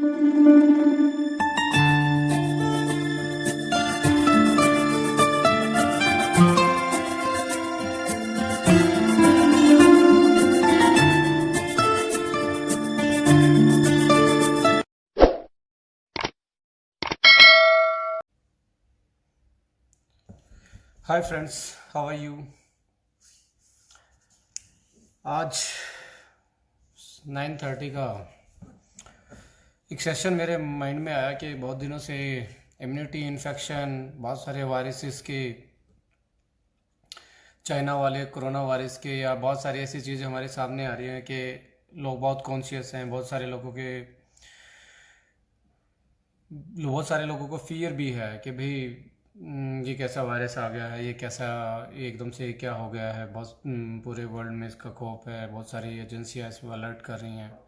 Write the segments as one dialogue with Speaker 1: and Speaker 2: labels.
Speaker 1: Hi friends, how are you. आज 9:30 का एक सेशन मेरे माइंड में आया कि बहुत दिनों से इम्यूनिटी इन्फेक्शन, बहुत सारे वायरसेस के, चाइना वाले कोरोना वायरस के, या बहुत सारी ऐसी चीज़ें हमारे सामने आ रही हैं कि लोग बहुत कॉन्शियस हैं। बहुत सारे लोगों को फियर भी है कि भाई ये कैसा वायरस आ गया है, ये एकदम से क्या हो गया है। बहुत पूरे वर्ल्ड में इसका खौफ है, बहुत सारी एजेंसियां इस पर अलर्ट कर रही हैं।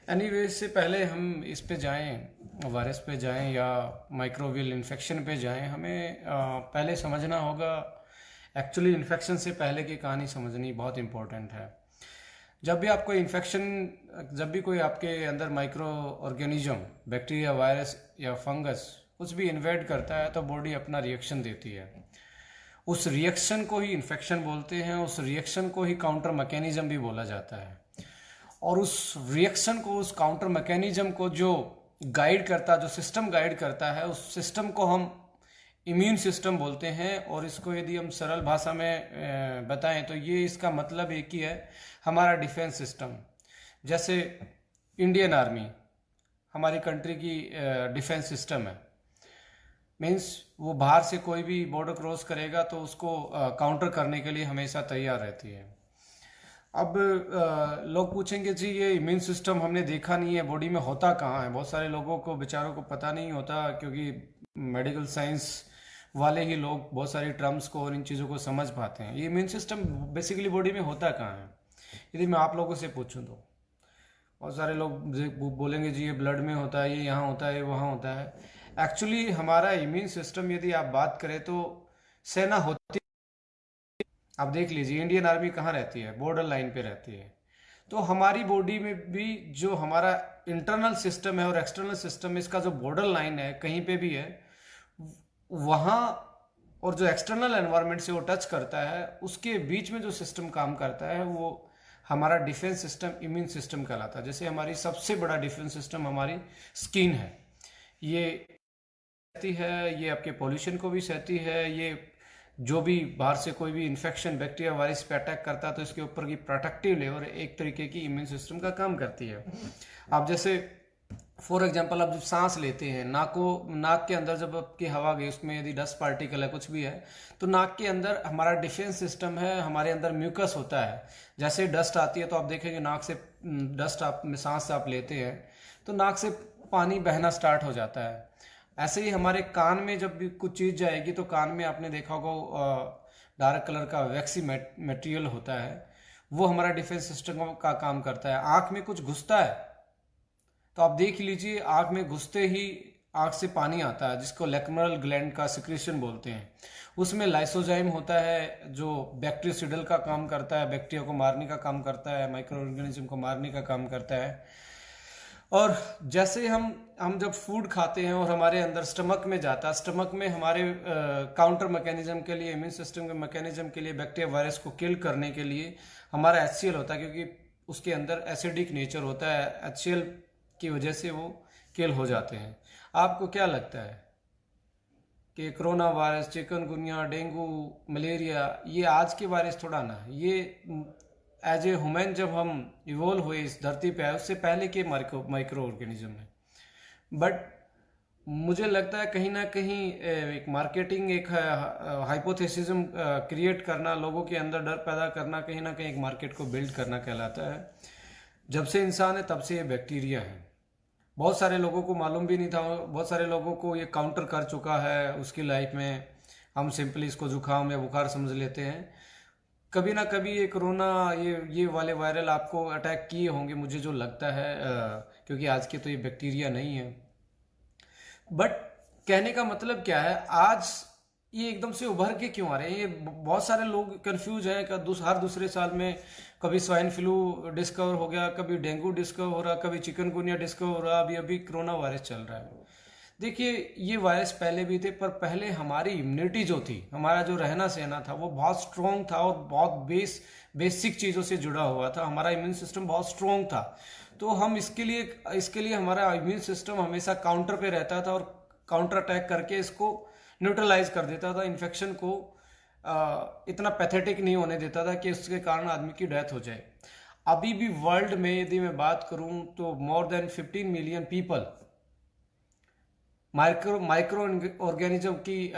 Speaker 1: एनीवे, इससे पहले हम इस पे जाएं, वायरस पे जाएं या माइक्रोबियल इन्फेक्शन पे जाएं, हमें पहले समझना होगा। एक्चुअली इन्फेक्शन से पहले की कहानी समझनी बहुत इम्पोर्टेंट है। जब भी कोई आपके अंदर माइक्रो ऑर्गेनिज्म, बैक्टीरिया, वायरस या फंगस कुछ भी इन्वेड करता है तो बॉडी अपना रिएक्शन देती है। उस रिएक्शन को ही इन्फेक्शन बोलते हैं, उस रिएक्शन को ही काउंटर मैकेनिज्म भी बोला जाता है। और उस रिएक्शन को, उस काउंटर मैकेनिज्म को जो सिस्टम गाइड करता है, उस सिस्टम को हम इम्यून सिस्टम बोलते हैं। और इसको यदि हम सरल भाषा में बताएं तो ये इसका मतलब एक ही है, हमारा डिफेंस सिस्टम। जैसे इंडियन आर्मी हमारी कंट्री की डिफेंस सिस्टम है। मीन्स वो बाहर से कोई भी बॉर्डर क्रॉस करेगा तो उसको काउंटर करने के लिए हमेशा तैयार रहती है। अब लोग पूछेंगे जी ये इम्यून सिस्टम हमने देखा नहीं है, बॉडी में होता कहाँ है। बहुत सारे लोगों को, बेचारों को पता नहीं होता, क्योंकि मेडिकल साइंस वाले ही लोग बहुत सारी टर्म्स को और इन चीज़ों को समझ पाते हैं। ये इम्यून सिस्टम बेसिकली बॉडी में होता कहाँ है, यदि मैं आप लोगों से पूछूं तो बहुत सारे लोग बोलेंगे जी ये ब्लड में होता है, ये यहाँ होता है, ये वहाँ होता है। एक्चुअली हमारा इम्यून सिस्टम, यदि आप बात करें तो सेना होती, आप देख लीजिए इंडियन आर्मी कहाँ रहती है, बॉर्डर लाइन पे रहती है। तो हमारी बॉडी में भी जो हमारा इंटरनल सिस्टम है और एक्सटर्नल सिस्टम, इसका जो बॉर्डर लाइन है कहीं पे भी है वहाँ, और जो एक्सटर्नल एनवायरनमेंट से वो टच करता है, उसके बीच में जो सिस्टम काम करता है वो हमारा डिफेंस सिस्टम, इम्यून सिस्टम कहलाता है। जैसे हमारी सबसे बड़ा डिफेंस सिस्टम हमारी स्किन है, ये सहती है, ये आपके पोल्यूशन को भी सहती है। ये जो भी बाहर से कोई भी इन्फेक्शन, बैक्टीरिया, वायरस पे अटैक करता है तो इसके ऊपर की प्रोटेक्टिव लेयर एक तरीके की इम्यून सिस्टम का काम करती है। आप जैसे फॉर एग्जांपल, आप जब सांस लेते हैं, नाक के अंदर जब आपकी हवा गई, उसमें यदि डस्ट पार्टिकल है, कुछ भी है, तो नाक के अंदर हमारा डिफेंस सिस्टम है, हमारे अंदर म्यूकस होता है। जैसे डस्ट आती है तो आप देखेंगे नाक से डस्ट आप में सांस आप लेते हैं तो नाक से पानी बहना स्टार्ट हो जाता है। ऐसे ही हमारे कान में जब भी कुछ चीज़ जाएगी तो कान में आपने देखा होगा डार्क कलर का वैक्सी मटेरियल होता है, वो हमारा डिफेंस सिस्टम का काम करता है। आँख में कुछ घुसता है तो आप देख लीजिए, आँख में घुसते ही आँख से पानी आता है, जिसको लैक्रिमल ग्लैंड का सिक्रेशन बोलते हैं। उसमें लाइसोजाइम होता है जो बैक्टीरियोसिडल का काम करता है, बैक्टीरिया को मारने का काम करता है, माइक्रो ऑर्गेनिज्म को मारने का काम करता है। और जैसे हम जब फूड खाते हैं और हमारे अंदर स्टमक में जाता है, स्टमक में हमारे काउंटर मैकेनिज्म के लिए, इम्यून सिस्टम के मैकेनिज्म के लिए, बैक्टीरिया वायरस को किल करने के लिए हमारा HCl होता है, क्योंकि उसके अंदर एसिडिक नेचर होता है। HCl की वजह से वो किल हो जाते हैं। आपको क्या लगता है कि corona virus, chikungunya, dengue, malaria, ये आज के वायरस थोड़ा ना, ये एज ए ह्यूमन जब हम इवोल्व हुए इस धरती पे आए, उससे पहले के माइक्रो ऑर्गेनिज्म है। बट मुझे लगता है कहीं ना कहीं एक मार्केटिंग, एक हाइपोथेसिज्म क्रिएट करना, लोगों के अंदर डर पैदा करना, कहीं ना कहीं एक मार्केट को बिल्ड करना कहलाता है। जब से इंसान है तब से ये बैक्टीरिया है। बहुत सारे लोगों को मालूम भी नहीं था, बहुत सारे लोगों को ये काउंटर कर चुका है उसकी लाइफ में। हम सिंपली इसको जुकाम या बुखार समझ लेते हैं। कभी ना कभी ये कोरोना, ये वाले वायरल आपको अटैक किए होंगे, मुझे जो लगता है, क्योंकि आज के तो ये बैक्टीरिया नहीं है। बट कहने का मतलब क्या है, आज ये एकदम से उभर के क्यों आ रहे हैं? ये बहुत सारे लोग कंफ्यूज हैं कि हर दूसरे साल में कभी स्वाइन फ्लू डिस्कवर हो गया, कभी डेंगू डिस्कवर हो रहा, कभी चिकनगुनिया डिस्कवर हो रहा, अभी अभी कोरोना वायरस चल रहा है। देखिए, ये वायरस पहले भी थे, पर पहले हमारी इम्यूनिटी जो थी, हमारा जो रहना सहना था, वो बहुत स्ट्रोंग था और बहुत बेसिक चीज़ों से जुड़ा हुआ था। हमारा इम्यून सिस्टम बहुत स्ट्रोंग था। तो हम इसके लिए हमारा इम्यून सिस्टम हमेशा काउंटर पे रहता था और काउंटर अटैक करके इसको न्यूट्रलाइज कर देता था, इन्फेक्शन को इतना पैथेटिक नहीं होने देता था कि उसके कारण आदमी की डेथ हो जाए। अभी भी वर्ल्ड में यदि मैं बात करूं तो more than 15 million people micro organism की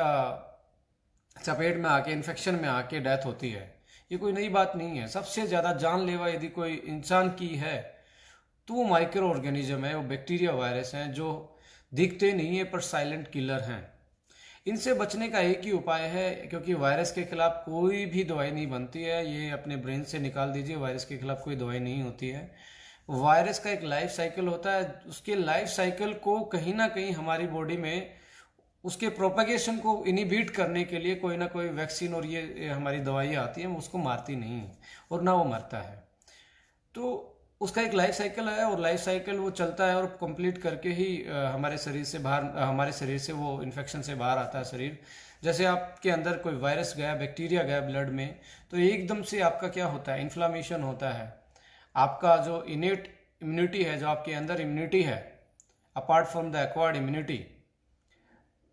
Speaker 1: चपेट में आके, इन्फेक्शन में आके डेथ होती है। ये कोई नई बात नहीं है। सबसे ज़्यादा जानलेवा यदि कोई इंसान की है तो वो माइक्रो ऑर्गेनिज्म है, वो बैक्टीरिया वायरस हैं जो दिखते नहीं है पर साइलेंट किलर हैं। इनसे बचने का एक ही उपाय है, क्योंकि वायरस के खिलाफ कोई भी दवाई नहीं बनती है, ये अपने ब्रेन से निकाल दीजिए, वायरस के खिलाफ कोई दवाई नहीं होती है। वायरस का एक लाइफ साइकिल होता है, उसके लाइफ साइकिल को कहीं ना कहीं हमारी बॉडी में उसके प्रोपेगेशन को इनिबिट करने के लिए कोई ना कोई वैक्सीन और ये हमारी दवाइयाँ आती हैं, उसको मारती नहीं है और ना वो मरता है। तो उसका एक लाइफ साइकिल है और लाइफ साइकिल वो चलता है और कंप्लीट करके ही हमारे शरीर से वो इन्फेक्शन से बाहर आता है शरीर। जैसे आपके अंदर कोई वायरस गया, बैक्टीरिया गया ब्लड में, तो एकदम से आपका क्या होता है, इन्फ्लामेशन होता है। आपका जो इनेट इम्यूनिटी है, जो आपके अंदर इम्यूनिटी है apart from the acquired immunity,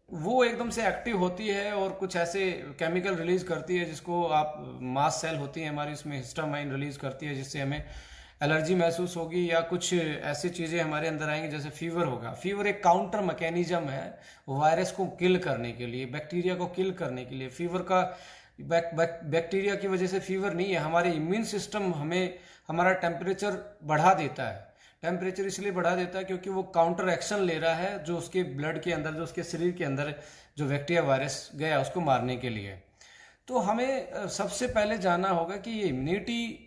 Speaker 1: वो एकदम से एक्टिव होती है और कुछ ऐसे केमिकल रिलीज करती है जिसको आप मास्ट सेल होती है हमारी, उसमें हिस्टामाइन रिलीज करती है, जिससे हमें एलर्जी महसूस होगी या कुछ ऐसी चीज़ें हमारे अंदर आएंगी, जैसे फीवर होगा। फीवर एक काउंटर मैकेनिज्म है वायरस को किल करने के लिए, बैक्टीरिया को किल करने के लिए। फीवर का बैक्टीरिया की वजह से फीवर नहीं है, हमारे इम्यून सिस्टम हमें हमारा टेम्परेचर बढ़ा देता है। टेम्परेचर इसलिए बढ़ा देता है क्योंकि वो काउंटर एक्शन ले रहा है जो उसके ब्लड के अंदर, जो उसके शरीर के अंदर जो बैक्टीरिया वायरस गया उसको मारने के लिए। तो हमें सबसे पहले जानना होगा कि ये इम्यूनिटी,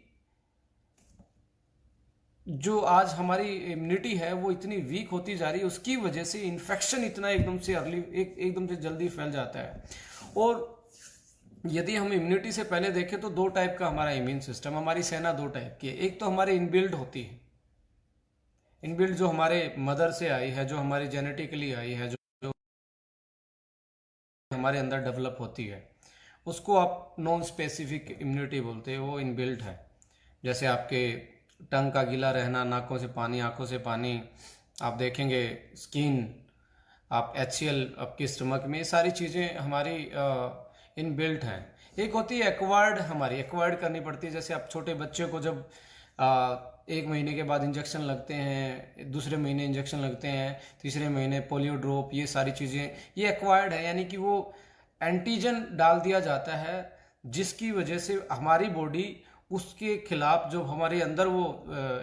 Speaker 1: जो आज हमारी इम्यूनिटी है वो इतनी वीक होती जा रही है, उसकी वजह से इन्फेक्शन इतना एकदम से एकदम से जल्दी फैल जाता है। और यदि हम इम्यूनिटी से पहले देखें तो दो टाइप का हमारा इम्यून सिस्टम, हमारी सेना दो टाइप की है। एक तो हमारे इनबिल्ड होती है, इनबिल्ड जो हमारे मदर से आई है, जो हमारी जेनेटिकली आई है, जो हमारे अंदर डेवलप होती है, उसको आप नॉन स्पेसिफिक इम्यूनिटी बोलते हैं, वो इनबिल्ट है। जैसे आपके टंग का गीला रहना, नाकों से पानी, आंखों से पानी, आप देखेंगे स्किन, आप HCl आपके स्टमक में, ये सारी चीज़ें हमारी इनबिल्ट हैं। एक होती है एक्वायर्ड, हमारी एक्वायर्ड करनी पड़ती है। जैसे आप छोटे बच्चे को जब 1 महीने के बाद इंजेक्शन लगते हैं, दूसरे महीने इंजेक्शन लगते हैं, तीसरे महीने पोलियो ड्रॉप, ये सारी चीज़ें ये एक्वायर्ड है, यानी कि वो एंटीजन डाल दिया जाता है जिसकी वजह से हमारी बॉडी उसके खिलाफ, जो हमारे अंदर वो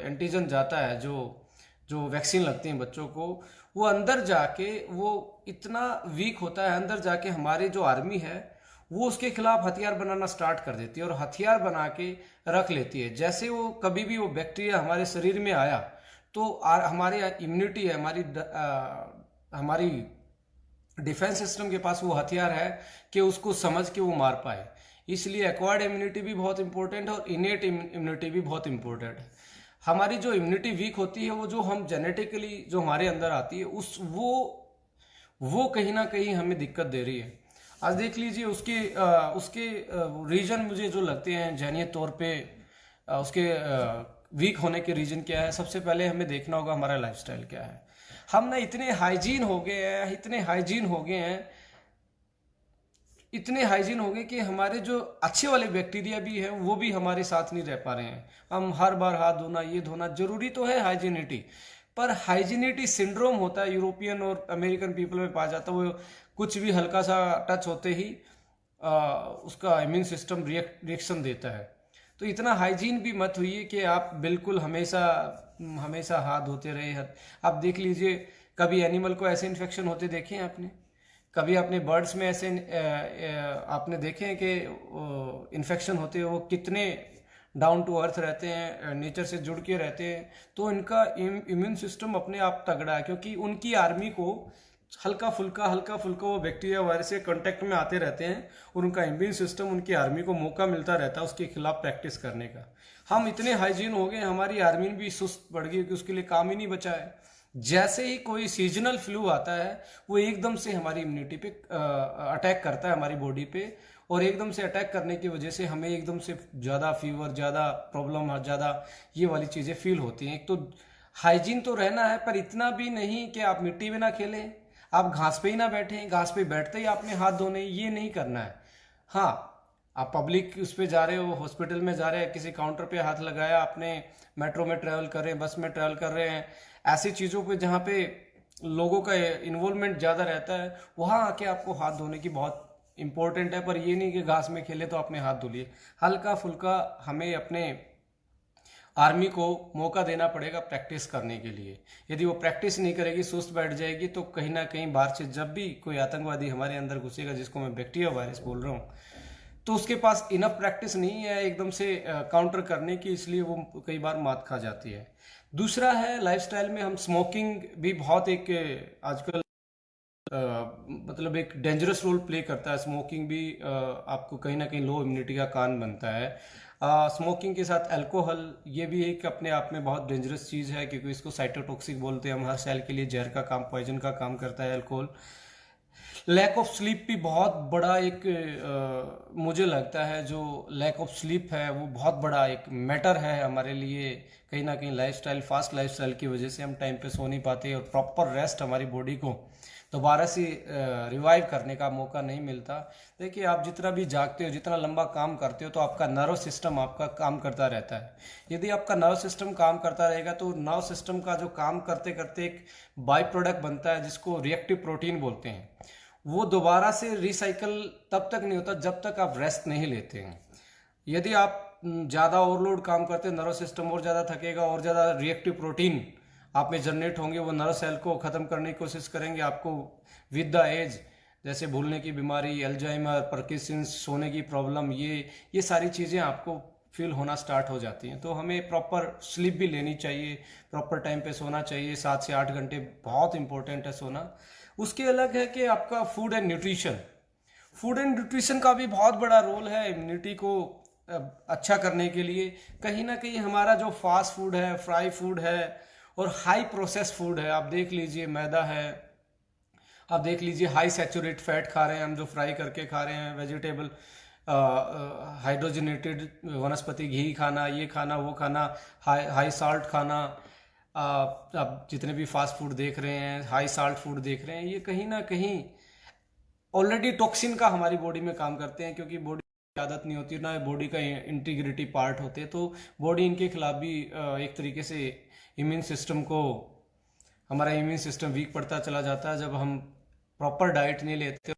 Speaker 1: एंटीजन जाता है, जो वैक्सीन लगती हैं बच्चों को, वो अंदर जाके वो इतना वीक होता है, अंदर जाके हमारी जो आर्मी है वो उसके खिलाफ हथियार बनाना स्टार्ट कर देती है और हथियार बना के रख लेती है। जैसे वो कभी भी वो बैक्टीरिया हमारे शरीर में आया तो हमारी इम्यूनिटी है, हमारी डिफेंस सिस्टम के पास वो हथियार है कि उसको समझ के वो मार पाए। इसलिए एक्वायर्ड इम्यूनिटी भी बहुत इंपॉर्टेंट है और इनेट इम्यूनिटी भी बहुत इंपॉर्टेंट है। हमारी जो इम्यूनिटी वीक होती है, वो जो हम जेनेटिकली जो हमारे अंदर आती है, वो कहीं ना कहीं हमें दिक्कत दे रही है। आज देख लीजिए उसके रीजन मुझे जो लगते हैं जहनीत तौर पे, उसके वीक होने के रीजन क्या है। सबसे पहले हमें देखना होगा हमारा लाइफस्टाइल क्या है। हम ना इतने हाइजीन हो गए हैं, इतने हाइजीन हो गए कि हमारे जो अच्छे वाले बैक्टीरिया भी हैं वो भी हमारे साथ नहीं रह पा रहे हैं। हम हर बार हाथ धोना, ये धोना जरूरी तो है हाइजीनिटी, पर हाइजीनिटी सिंड्रोम होता है, यूरोपियन और अमेरिकन पीपल में पाया जाता है। वो कुछ भी हल्का सा टच होते ही उसका इम्यून सिस्टम रिएक्शन देता है। तो इतना हाइजीन भी मत हुई कि आप बिल्कुल हमेशा हाथ धोते रहे। आप देख लीजिए, कभी एनिमल को ऐसे इन्फेक्शन होते देखे हैं आपने? कभी आपने बर्ड्स में ऐसे आपने देखे हैं कि इन्फेक्शन होते हैं? वो कितने डाउन टू अर्थ रहते हैं, नेचर से जुड़ के रहते हैं। तो इनका इम्यून सिस्टम अपने आप तगड़ा है, क्योंकि उनकी आर्मी को हल्का फुल्का वो बैक्टीरिया वायरस के कांटेक्ट में आते रहते हैं और उनका इम्यून सिस्टम, उनकी आर्मी को मौका मिलता रहता है उसके खिलाफ प्रैक्टिस करने का। हम इतने हाइजीन हो गए, हमारी आर्मी भी सुस्त पड़ गई कि उसके लिए काम ही नहीं बचा है। जैसे ही कोई सीजनल फ्लू आता है वो एकदम से हमारी इम्यूनिटी पे अटैक करता है, हमारी बॉडी पे, और एकदम से अटैक करने की वजह से हमें एकदम से ज़्यादा फीवर, ज़्यादा प्रॉब्लम, ज़्यादा ये वाली चीज़ें फील होती हैं। एक तो हाइजीन तो रहना है, पर इतना भी नहीं कि आप मिट्टी में ना खेलें, आप घास पे ही ना बैठें, घास पे बैठते ही आपने हाथ धोने, ये नहीं करना है। हाँ, आप पब्लिक उस पे जा रहे हो, हॉस्पिटल में जा रहे हैं, किसी काउंटर पे हाथ लगाया आपने, मेट्रो में ट्रैवल कर रहे हैं, बस में ट्रैवल कर रहे हैं, ऐसी चीज़ों पे जहाँ पे लोगों का इन्वॉल्वमेंट ज़्यादा रहता है, वहाँ आके आपको हाथ धोने की बहुत इंपॉर्टेंट है। पर ये नहीं कि घास में खेले तो आपने हाथ धो लिए। हल्का फुल्का हमें अपने आर्मी को मौका देना पड़ेगा प्रैक्टिस करने के लिए। यदि वो प्रैक्टिस नहीं करेगी, सुस्त बैठ जाएगी, तो कहीं ना कहीं बाहर से जब भी कोई आतंकवादी हमारे अंदर घुसेगा, जिसको मैं बैक्टीरिया वायरस बोल रहा हूँ, तो उसके पास इनफ प्रैक्टिस नहीं है एकदम से काउंटर करने की, इसलिए वो कई बार मात खा जाती है। दूसरा है लाइफस्टाइल में हम स्मोकिंग भी बहुत एक आजकल मतलब एक डेंजरस रोल प्ले करता है। स्मोकिंग भी आपको कहीं ना कहीं लो इम्यूनिटी का कारण बनता है। स्मोकिंग के साथ अल्कोहल, ये भी एक अपने आप में बहुत डेंजरस चीज़ है, क्योंकि इसको साइटोटॉक्सिक बोलते हैं हम। हर सेल के लिए जहर का काम, पॉइजन का काम करता है अल्कोहल। लैक ऑफ स्लीप भी बहुत बड़ा एक मुझे लगता है, जो लैक ऑफ स्लीप है वो बहुत बड़ा एक मैटर है हमारे लिए। कहीं ना कहीं लाइफस्टाइल, फास्ट लाइफस्टाइल की वजह से हम टाइम पे सो नहीं पाते, और प्रॉपर रेस्ट हमारी बॉडी को दोबारा से रिवाइव करने का मौका नहीं मिलता। देखिए, आप जितना भी जागते हो, जितना लंबा काम करते हो, तो आपका नर्व सिस्टम आपका काम करता रहता है। यदि आपका नर्व सिस्टम काम करता रहेगा, तो नर्व सिस्टम का जो काम करते करते एक बाई प्रोडक्ट बनता है जिसको रिएक्टिव प्रोटीन बोलते हैं, वो दोबारा से रिसाइकल तब तक नहीं होता जब तक आप रेस्ट नहीं लेते हैं। यदि आप ज़्यादा ओवरलोड काम करते हैं, नर्व सिस्टम और ज़्यादा थकेगा, और ज़्यादा रिएक्टिव प्रोटीन आप में जनरेट होंगे, वो नर्व सेल को ख़त्म करने की कोशिश करेंगे। आपको विद द एज, जैसे भूलने की बीमारी, अल्जाइमर, पार्किंसंस, सोने की प्रॉब्लम, ये सारी चीज़ें आपको फील होना स्टार्ट हो जाती हैं। तो हमें प्रॉपर स्लीप भी लेनी चाहिए, प्रॉपर टाइम पे सोना चाहिए। 7 से 8 घंटे बहुत इंपॉर्टेंट है सोना। उसके अलग है कि आपका food and nutrition, food and nutrition का भी बहुत बड़ा रोल है इम्यूनिटी को अच्छा करने के लिए। कहीं ना कहीं हमारा जो फास्ट फूड है, फ्राई फूड है और हाई प्रोसेस फूड है, आप देख लीजिए मैदा है, आप देख लीजिए हाई सैचुरेट फैट खा रहे हैं हम, जो फ्राई करके खा रहे हैं, वेजिटेबल हाइड्रोजनेटेड वनस्पति घी खाना, ये खाना, वो खाना, हाई साल्ट खाना। आप जितने भी फास्ट फूड देख रहे हैं, हाई साल्ट फूड देख रहे हैं, ये कहीं ना कहीं ऑलरेडी टॉक्सिन का हमारी बॉडी में काम करते हैं, क्योंकि बॉडी की आदत नहीं होती ना, बॉडी का इंटीग्रिटी पार्ट होते हैं, तो बॉडी इनके खिलाफ भी एक तरीके से इम्यून सिस्टम को, हमारा इम्यून सिस्टम वीक पड़ता चला जाता है। जब हम प्रॉपर डाइट नहीं लेते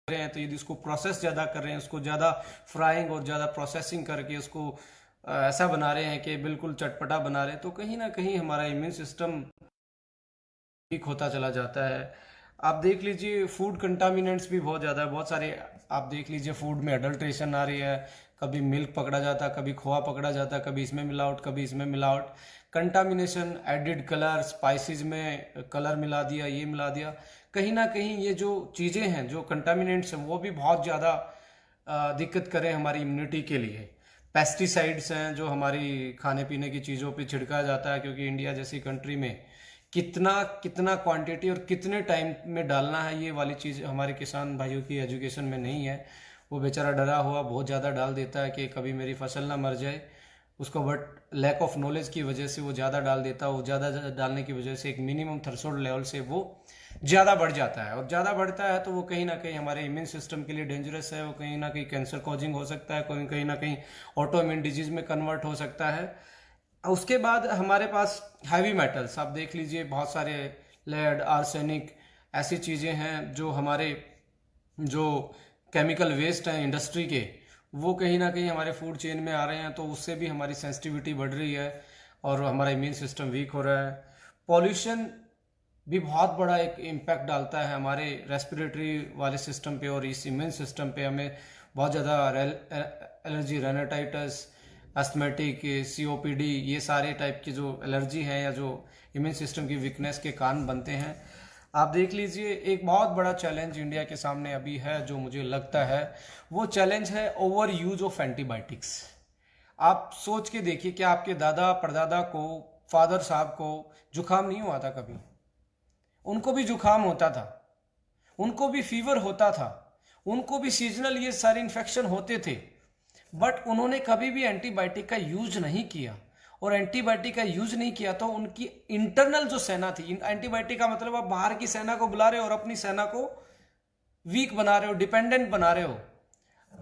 Speaker 1: हैं, तो यदि उसको प्रोसेस ज़्यादा कर रहे हैं, उसको ज़्यादा फ्राइंग और ज़्यादा प्रोसेसिंग करके उसको ऐसा बना रहे हैं कि बिल्कुल चटपटा बना रहे हैं, तो कहीं ना कहीं हमारा इम्यून सिस्टम वीक होता चला जाता है। आप देख लीजिए फूड कंटामिनेंट्स भी बहुत ज़्यादा है, बहुत सारे। आप देख लीजिए फूड में अडल्ट्रेशन आ रही है, कभी मिल्क पकड़ा जाता, कभी खोआ पकड़ा जाता, कभी इसमें मिलावट, कभी इसमें मिलावट। कंटामिनेशन, एडिड कलर, स्पाइसेस में कलर मिला दिया, ये मिला दिया। कहीं ना कहीं ये जो चीज़ें हैं, जो कंटामिनेंट्स हैं, वो भी बहुत ज़्यादा दिक्कत करें हमारी इम्यूनिटी के लिए। पेस्टिसाइड्स हैं जो हमारी खाने पीने की चीज़ों पे छिड़का जाता है, क्योंकि इंडिया जैसी कंट्री में कितना कितना क्वांटिटी और कितने टाइम में डालना है, ये वाली चीज़ हमारे किसान भाइयों की एजुकेशन में नहीं है। वो बेचारा डरा हुआ बहुत ज़्यादा डाल देता है कि कभी मेरी फसल ना मर जाए उसको, बट लैक ऑफ नॉलेज की वजह से वो ज़्यादा डाल देता है। वो ज़्यादा डालने की वजह से एक मिनिमम थ्रेशोल्ड लेवल से वो ज़्यादा बढ़ जाता है, और ज़्यादा बढ़ता है तो वो कहीं ना कहीं हमारे इम्यून सिस्टम के लिए डेंजरस है। वो कहीं ना कहीं कैंसर कॉजिंग हो सकता है, कहीं ना कहीं ऑटो इम्यून डिजीज में कन्वर्ट हो सकता है। उसके बाद हमारे पास हैवी मेटल्स, आप देख लीजिए बहुत सारे, लेड, आर्सेनिक, ऐसी चीज़ें हैं जो हमारे जो केमिकल वेस्ट हैं इंडस्ट्री के, वो कहीं ना कहीं हमारे फूड चेन में आ रहे हैं, तो उससे भी हमारी सेंसिटिविटी बढ़ रही है और हमारा इम्यून सिस्टम वीक हो रहा है। पॉल्यूशन भी बहुत बड़ा एक इम्पैक्ट डालता है हमारे रेस्पिरेटरी वाले सिस्टम पे और इस इम्यून सिस्टम पे। हमें बहुत ज़्यादा एलर्जी, रेनाटाइटिस, अस्थमेटिक, COPD, ये सारे टाइप की जो एलर्जी हैं या जो इम्यून सिस्टम की वीकनेस के कारण बनते हैं। आप देख लीजिए, एक बहुत बड़ा चैलेंज इंडिया के सामने अभी है जो मुझे लगता है, वो चैलेंज है ओवर यूज ऑफ एंटीबायोटिक्स। आप सोच के देखिए कि आपके दादा परदादा को, फादर साहब को जुकाम नहीं हुआ था कभी? उनको भी जुकाम होता था, उनको भी फीवर होता था, उनको भी सीजनल ये सारे इन्फेक्शन होते थे, बट उन्होंने कभी भी एंटीबायोटिक का यूज नहीं किया। और एंटीबायोटिक का यूज नहीं किया तो उनकी इंटरनल जो सेना थी, एंटीबायोटिक का मतलब आप बाहर की सेना को बुला रहे हो और अपनी सेना को वीक बना रहे हो, डिपेंडेंट बना रहे हो।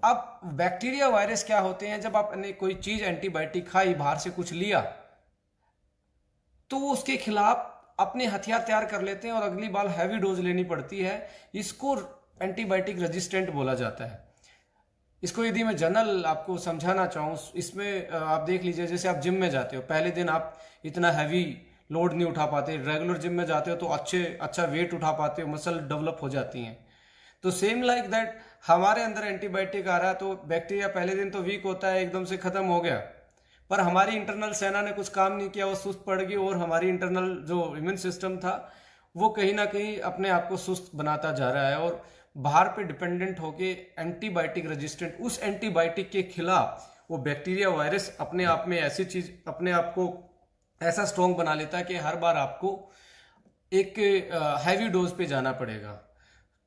Speaker 1: अब बैक्टीरिया वायरस क्या होते हैं, जब आपने कोई चीज एंटीबायोटिक खाई, बाहर से कुछ लिया, तो वो उसके खिलाफ अपने हथियार तैयार कर लेते हैं और अगली बार हैवी डोज लेनी पड़ती है। इसको एंटीबायोटिक रेजिस्टेंट बोला जाता है। इसको यदि मैं जनरल आपको समझाना चाहूँ, इसमें आप देख लीजिए, जैसे आप जिम में जाते हो, पहले दिन आप इतना हैवी लोड नहीं उठा पाते, रेगुलर जिम में जाते हो तो अच्छा वेट उठा पाते हो, मसल डेवलप हो जाती हैं। तो सेम लाइक दैट हमारे अंदर एंटीबायोटिक आ रहा है तो बैक्टीरिया पहले दिन तो वीक होता है, एकदम से खत्म हो गया, पर हमारी इंटरनल सेना ने कुछ काम नहीं किया, वो सुस्त पड़ गई और हमारी इंटरनल जो इम्यून सिस्टम था वो कहीं ना कहीं अपने आप को सुस्त बनाता जा रहा है और बाहर पे डिपेंडेंट होके एंटीबायोटिक रेजिस्टेंट, उस एंटीबायोटिक के खिलाफ वो बैक्टीरिया वायरस अपने आप में ऐसी चीज अपने आप को ऐसा स्ट्रॉन्ग बना लेता है कि हर बार आपको एक हैवी डोज पे जाना पड़ेगा।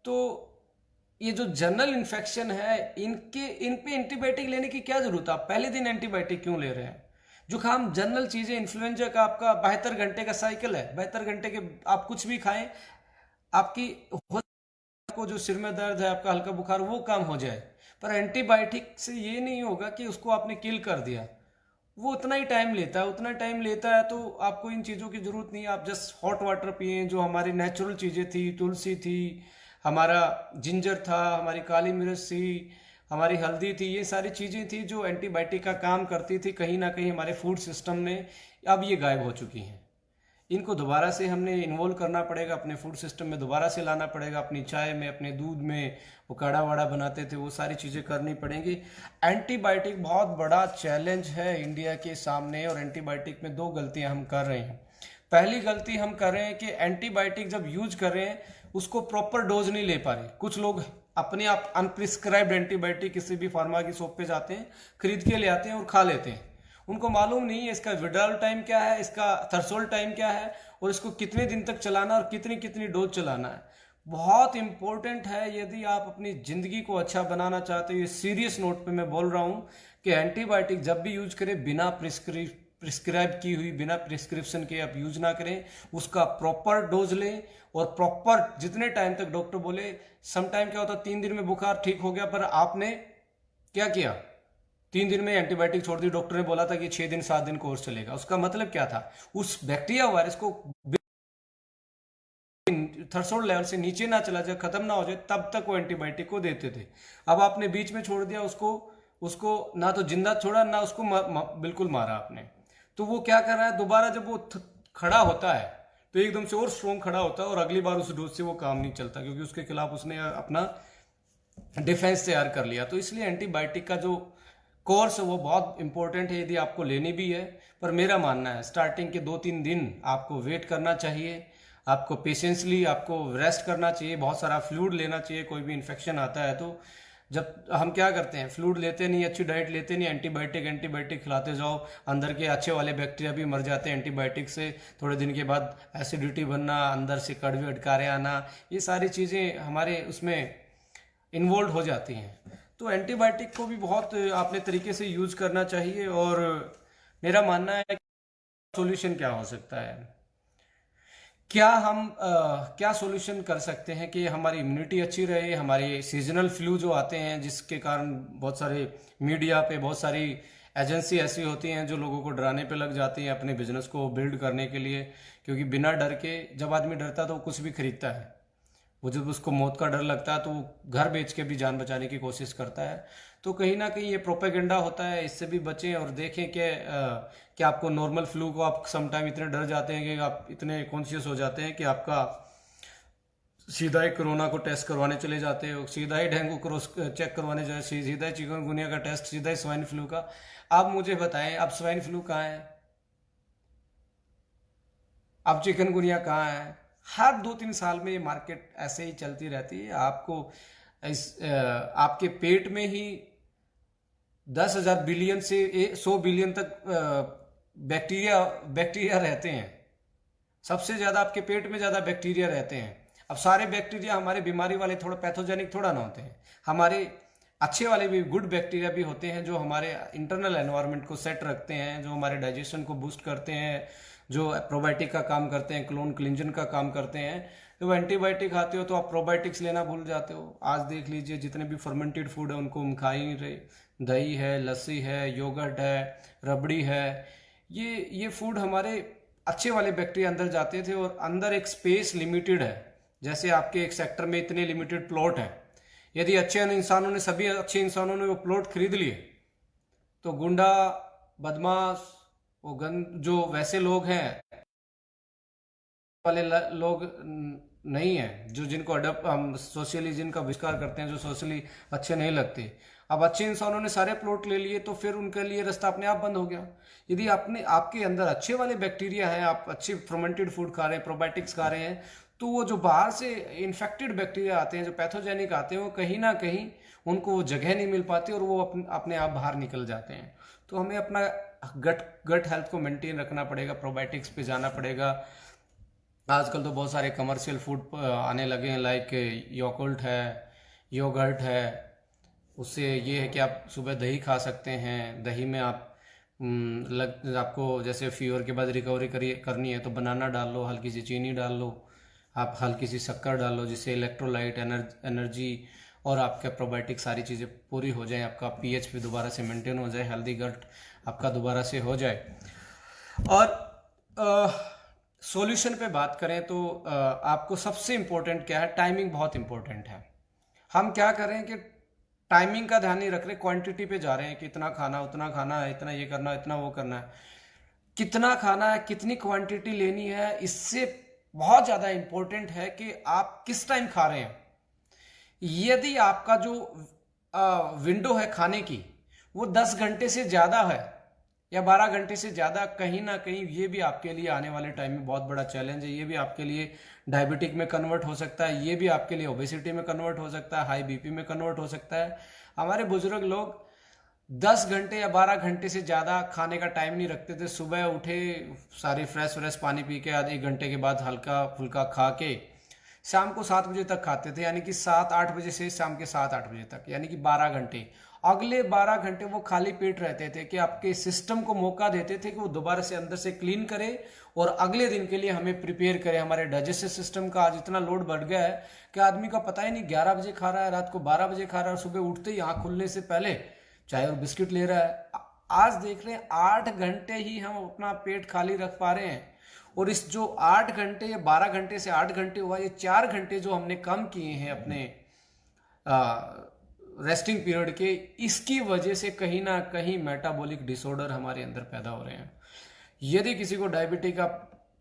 Speaker 1: तो ये जो जनरल इन्फेक्शन है, इन पे एंटीबायोटिक लेने की क्या जरूरत है? आप पहले दिन एंटीबायोटिक क्यों ले रहे हैं? जुकाम जनरल चीजें, इन्फ्लुएंजा का आपका 72 घंटे का साइकिल है, 72 घंटे के आप कुछ भी खाएं, आपकी को जो सिर में दर्द है, आपका हल्का बुखार, वो काम हो जाए। पर एंटीबायोटिक से ये नहीं होगा कि उसको आपने किल कर दिया, वो उतना ही टाइम लेता है, उतना टाइम लेता है। तो आपको इन चीज़ों की जरूरत नहीं है, आप जस्ट हॉट वाटर पिए, जो हमारी नेचुरल चीज़ें थी, तुलसी थी, हमारा जिंजर था, हमारी काली मिर्च थी, हमारी हल्दी थी, ये सारी चीज़ें थी जो एंटीबायोटिक का काम करती थी। कहीं ना कहीं हमारे फूड सिस्टम में अब ये गायब हो चुकी हैं। इनको दोबारा से हमने इन्वॉल्व करना पड़ेगा, अपने फूड सिस्टम में दोबारा से लाना पड़ेगा, अपनी चाय में, अपने दूध में, वो काढ़ा वाड़ा बनाते थे, वो सारी चीज़ें करनी पड़ेंगी। एंटीबायोटिक बहुत बड़ा चैलेंज है इंडिया के सामने, और एंटीबायोटिक में 2 गलतियां हम कर रहे हैं। पहली गलती हम कर रहे हैं कि एंटीबायोटिक जब यूज कर रहे हैं उसको प्रॉपर डोज नहीं ले पा रहे। कुछ लोग अपने आप अनप्रिस्क्राइब्ड एंटीबायोटिक किसी भी फार्मा की शॉप पे जाते हैं, खरीद के ले आते हैं और खा लेते हैं। उनको मालूम नहीं है इसका विड्रॉल टाइम क्या है, इसका थ्रेशोल्ड टाइम क्या है, और इसको कितने दिन तक चलाना और कितनी कितनी डोज चलाना है। बहुत इंपॉर्टेंट है, यदि आप अपनी जिंदगी को अच्छा बनाना चाहते हो। ये सीरियस नोट पे मैं बोल रहा हूँ कि एंटीबायोटिक जब भी यूज करें, बिना प्रिस्क्राइब की हुई, बिना प्रिस्क्रिप्शन के आप यूज ना करें, उसका प्रॉपर डोज लें और प्रॉपर जितने टाइम तक डॉक्टर बोले। समटाइम क्या होता है, 3 दिन में बुखार ठीक हो गया, पर आपने क्या किया, 3 दिन में एंटीबायोटिक छोड़ दी, डॉक्टर ने बोला था कि 6 दिन 7 दिन कोर्स चलेगा। उसका मतलब क्या था, उस बैक्टीरिया वायरस को थ्रेशोल्ड लेवल से नीचे ना चला जाए, खत्म ना हो जाए, तब तक वो एंटीबायोटिक को देते थे। अब आपने बीच में छोड़ दिया उसको, उसको ना तो जिंदा छोड़ा, ना उसको बिल्कुल मारा आपने। तो वो क्या कर रहा है, दोबारा जब वो खड़ा होता है तो एकदम से और स्ट्रॉन्ग खड़ा होता है और अगली बार उस डोज से वो काम नहीं चलता, क्योंकि उसके खिलाफ उसने अपना डिफेंस तैयार कर लिया। तो इसलिए एंटीबायोटिक का जो कोर्स है वो बहुत इंपॉर्टेंट है, यदि आपको लेनी भी है। पर मेरा मानना है स्टार्टिंग के 2-3 दिन आपको वेट करना चाहिए, आपको पेशेंसली आपको रेस्ट करना चाहिए, बहुत सारा फ्लूइड लेना चाहिए। कोई भी इन्फेक्शन आता है तो जब हम क्या करते हैं, फ्लूइड लेते नहीं, अच्छी डाइट लेते नहीं, एंटीबायोटिक खिलाते जाओ, अंदर के अच्छे वाले बैक्टीरिया भी मर जाते हैं एंटीबायोटिक से। थोड़े दिन के बाद एसिडिटी बनना, अंदर से कड़वे अटकारे आना, ये सारी चीज़ें हमारे उसमें इन्वॉल्व हो जाती हैं। तो एंटीबायोटिक को भी बहुत आपने तरीके से यूज करना चाहिए। और मेरा मानना है सॉल्यूशन क्या हो सकता है, क्या सॉल्यूशन कर सकते हैं कि हमारी इम्यूनिटी अच्छी रहे। हमारे सीजनल फ्लू जो आते हैं, जिसके कारण बहुत सारे मीडिया पे बहुत सारी एजेंसी ऐसी होती हैं जो लोगों को डराने पे लग जाती हैं अपने बिजनेस को बिल्ड करने के लिए, क्योंकि बिना डर के, जब आदमी डरता है तो वो कुछ भी खरीदता है। वो जब उसको मौत का डर लगता है तो वो घर बेच के भी जान बचाने की कोशिश करता है। तो कहीं ना कहीं ये प्रोपेगेंडा होता है, इससे भी बचें और देखें कि आपको नॉर्मल फ्लू को आप समटाइम इतने डर जाते हैं कि आप इतने कॉन्शियस हो जाते हैं कि आपका सीधा ही कोरोना को टेस्ट करवाने चले जाते हो, सीधा ही डेंगू क्रॉस चेक करवाने जाए, सीधा ही चिकनगुनिया का टेस्ट, सीधा ही स्वाइन फ्लू का। आप मुझे बताएं, अब स्वाइन फ्लू कहाँ है, अब चिकनगुनिया कहाँ है? हर 2-3 साल में ये मार्केट ऐसे ही चलती रहती है। आपको आपके पेट में ही 10,000 बिलियन से 100 बिलियन तक बैक्टीरिया बैक्टीरिया रहते हैं। सबसे ज्यादा आपके पेट में ज्यादा बैक्टीरिया रहते हैं। अब सारे बैक्टीरिया हमारे बीमारी वाले थोड़ा पैथोजेनिक थोड़ा ना होते हैं, हमारे अच्छे वाले भी गुड बैक्टीरिया भी होते हैं जो हमारे इंटरनल एनवायरनमेंट को सेट रखते हैं, जो हमारे डाइजेशन को बूस्ट करते हैं, जो प्रोबायोटिक का काम करते हैं, क्लोन क्लिंजन का काम करते हैं। जब एंटीबायोटिक खाते हो तो आप प्रोबायोटिक्स लेना भूल जाते हो। आज देख लीजिए जितने भी फर्मेंटेड फूड है उनको हम खा ही नहीं रहे। दही है, लस्सी है, योगर्ट है, रबड़ी है, ये फूड हमारे अच्छे वाले बैक्टीरिया अंदर जाते थे और अंदर एक स्पेस लिमिटेड है। जैसे आपके एक सेक्टर में इतने लिमिटेड प्लॉट है, यदि अच्छे इंसानों ने सभी अच्छे इंसानों ने वो प्लॉट खरीद लिए तो गुंडा बदमाश वो जो वैसे लोग हैं वाले लोग नहीं है, जो जिनको अडप हम सोशली जिनका बहिष्कार करते हैं, जो सोशली अच्छे नहीं लगते। अब अच्छे इंसानों ने सारे प्लॉट ले लिए तो फिर उनके लिए रास्ता अपने आप बंद हो गया। यदि आपने आपके अंदर अच्छे वाले बैक्टीरिया हैं, आप अच्छे फर्मेंटेड फूड खा रहे हैं, प्रोबायोटिक्स खा रहे हैं, तो वो जो बाहर से इन्फेक्टेड बैक्टीरिया आते हैं, जो पैथोजेनिक आते हैं, वो कहीं ना कहीं उनको वो जगह नहीं मिल पाती और वो अपने आप बाहर निकल जाते हैं। तो हमें अपना गट हेल्थ को मेंटेन रखना पड़ेगा, प्रोबायोटिक्स पे जाना पड़ेगा। आजकल तो बहुत सारे कमर्शियल फूड आने लगे हैं, लाइक योगर्ट है, योगर्ट है। उससे ये है कि आप सुबह दही खा सकते हैं। दही में आप आपको जैसे फीवर के बाद रिकवरी करनी है तो बनाना डाल लो, हल्की सी चीनी डाल लो, आप हल्की सी शक्कर डाल लो, जिससे इलेक्ट्रोलाइट एनर्जी और आपके प्रोबायोटिक सारी चीज़ें पूरी हो जाए, आपका पीएच भी दोबारा से मेंटेन हो जाए, हेल्दी गट आपका दोबारा से हो जाए। और सॉल्यूशन पे बात करें तो आपको सबसे इम्पोर्टेंट क्या है, टाइमिंग बहुत इम्पोर्टेंट है। हम क्या करें कि टाइमिंग का ध्यान नहीं रख रहे, क्वांटिटी पे जा रहे हैं कि इतना खाना उतना खाना है, इतना ये करना इतना वो करना है। कितना खाना है, कितनी क्वांटिटी लेनी है, इससे बहुत ज़्यादा इम्पोर्टेंट है कि आप किस टाइम खा रहे हैं। यदि आपका जो विंडो है खाने की वो 10 घंटे से ज़्यादा है या 12 घंटे से ज़्यादा, कहीं ना कहीं ये भी आपके लिए आने वाले टाइम में बहुत बड़ा चैलेंज है। ये भी आपके लिए डायबिटिक में कन्वर्ट हो सकता है, ये भी आपके लिए ओबेसिटी में कन्वर्ट हो सकता है, हाई बीपी में कन्वर्ट हो सकता है। हमारे बुजुर्ग लोग 10 घंटे या 12 घंटे से ज़्यादा खाने का टाइम नहीं रखते थे। सुबह उठे, सारी फ्रेश पानी पी के आधे 1 घंटे के बाद हल्का फुल्का खा के शाम को 7 बजे तक खाते थे, यानी कि 7-8 बजे से शाम के 7-8 बजे तक, यानी कि 12 घंटे। अगले 12 घंटे वो खाली पेट रहते थे कि आपके सिस्टम को मौका देते थे कि वो दोबारा से अंदर से क्लीन करे और अगले दिन के लिए हमें प्रिपेयर करे। हमारे डाइजेस्टिव सिस्टम का आज इतना लोड बढ़ गया है कि आदमी का पता ही नहीं, 11 बजे खा रहा है, रात को 12 बजे खा रहा है और सुबह उठते ही आँख खुलने से पहले चाय और बिस्किट ले रहा है। आज देख रहे हैं 8 घंटे ही हम अपना पेट खाली रख पा रहे हैं, और इस जो 8 घंटे या 12 घंटे से 8 घंटे हुआ, ये 4 घंटे जो हमने कम किए हैं अपने रेस्टिंग पीरियड के, इसकी वजह से कहीं ना कहीं मेटाबॉलिक डिसऑर्डर हमारे अंदर पैदा हो रहे हैं। यदि किसी को डायबिटीज का